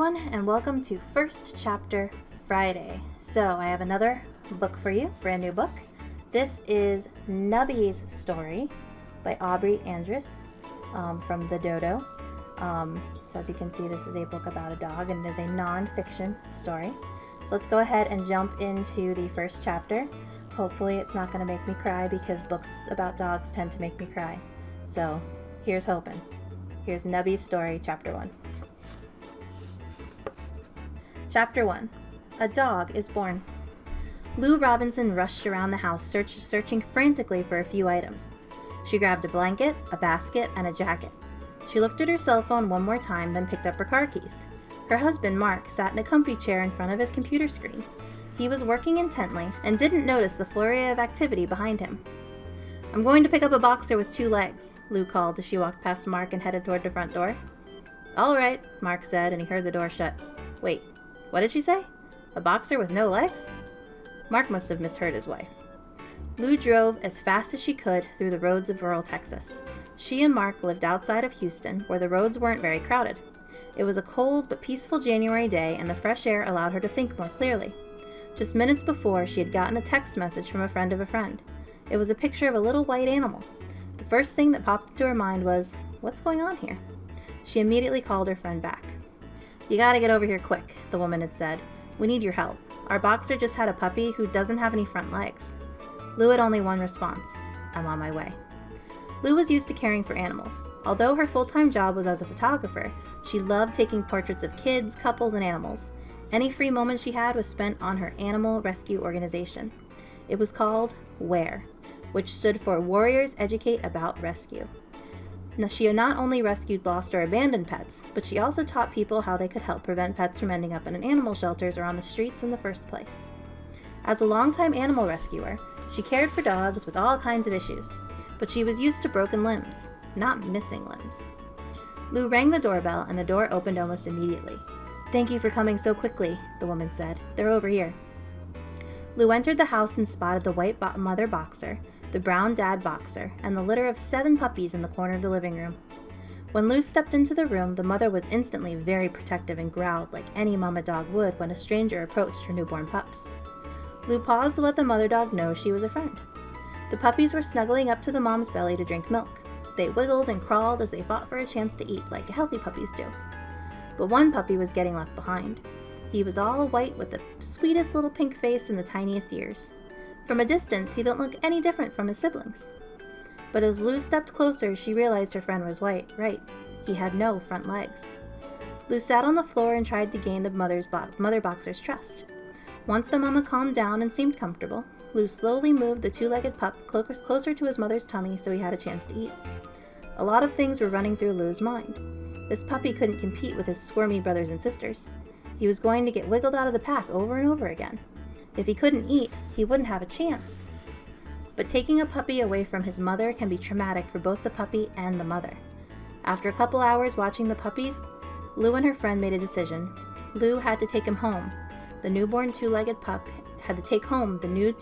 everyone, and welcome to First Chapter Friday. So I have another book for you, brand new book. This is Nubby's story by Aubre Andrus from the Dodo. So as you can see, this is a book about a dog, and it is a non-fiction story. So let's go ahead and jump into the first chapter. Hopefully it's not going to make me cry, because books about dogs tend to make me cry. So here's hoping. Here's Nubby's story, Chapter 1. Chapter 1. A dog is born. Lou Robinson rushed around the house searching frantically for a few items. She grabbed a blanket, a basket, and a jacket. She looked at her cell phone one more time, then picked up her car keys. Her husband, Mark, sat in a comfy chair in front of his computer screen. He was working intently and didn't notice the flurry of activity behind him. "I'm going to pick up a boxer with 2 legs," Lou called as she walked past Mark and headed toward the front door. "All right," Mark said, and he heard the door shut. "Wait, what did she say? A boxer with no legs?" Mark must have misheard his wife. Lou drove as fast as she could through the roads of rural Texas. She and Mark lived outside of Houston, where the roads weren't very crowded. It was a cold but peaceful January day, and the fresh air allowed her to think more clearly. Just minutes before, she had gotten a text message from a friend of a friend. It was a picture of a little white animal. The first thing that popped into her mind was, what's going on here? She immediately called her friend back. "You gotta get over here quick," the woman had said. "We need your help. Our boxer just had a puppy who doesn't have any front legs." Lou had only one response: "I'm on my way." Lou was used to caring for animals. Although her full-time job was as a photographer, she loved taking portraits of kids, couples, and animals. Any free moment she had was spent on her animal rescue organization. It was called WARE, which stood for Warriors Educate About Rescue. Now, she not only rescued lost or abandoned pets, but she also taught people how they could help prevent pets from ending up in animal shelters or on the streets in the first place. As a longtime animal rescuer, she cared for dogs with all kinds of issues, but she was used to broken limbs, not missing limbs. Lou rang the doorbell, and the door opened almost immediately. "Thank you for coming so quickly," the woman said. "They're over here." Lou entered the house and spotted the white mother boxer, the brown dad boxer, and the litter of 7 puppies in the corner of the living room. When Lou stepped into the room, the mother was instantly very protective and growled like any mama dog would when a stranger approached her newborn pups. Lou paused to let the mother dog know she was a friend. The puppies were snuggling up to the mom's belly to drink milk. They wiggled and crawled as they fought for a chance to eat, like healthy puppies do. But one puppy was getting left behind. He was all white with the sweetest little pink face and the tiniest ears. From a distance, he didn't look any different from his siblings. But as Lou stepped closer, she realized her friend was right. He had no front legs. Lou sat on the floor and tried to gain the mother boxer's trust. Once the mama calmed down and seemed comfortable, Lou slowly moved the 2-legged pup closer to his mother's tummy so he had a chance to eat. A lot of things were running through Lou's mind. This puppy couldn't compete with his squirmy brothers and sisters. He was going to get wiggled out of the pack over and over again. If he couldn't eat, he wouldn't have a chance. But taking a puppy away from his mother can be traumatic for both the puppy and the mother. After a couple hours watching the puppies, Lou and her friend made a decision. Lou had to take him home. The newborn 2-legged pup had to take home the new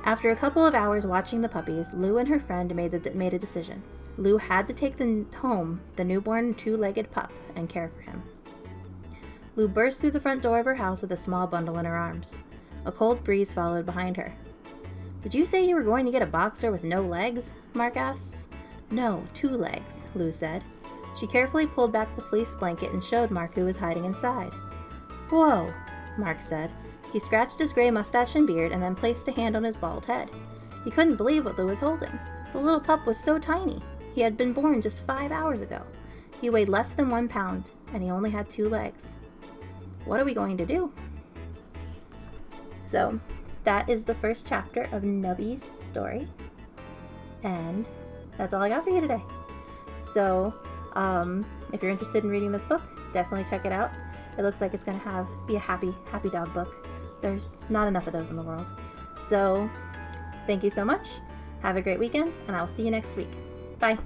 After a couple of hours watching the puppies, Lou and her friend made a decision. Lou had to take home the newborn 2-legged pup and care for him. Lou burst through the front door of her house with a small bundle in her arms. A cold breeze followed behind her. "Did you say you were going to get a boxer with no legs?" Mark asked. "No, 2 legs," Lou said. She carefully pulled back the fleece blanket and showed Mark who was hiding inside. "Whoa," Mark said. He scratched his gray mustache and beard and then placed a hand on his bald head. He couldn't believe what Lou was holding. The little pup was so tiny. He had been born just 5 hours ago. He weighed less than 1 pound, and he only had 2 legs. What are we going to do? So, that is the first chapter of Nubby's story. And that's all I got for you today. So, if you're interested in reading this book, definitely check it out. It looks like it's going to be a happy dog book. There's not enough of those in the world. So, thank you so much. Have a great weekend, and I will see you next week. Bye.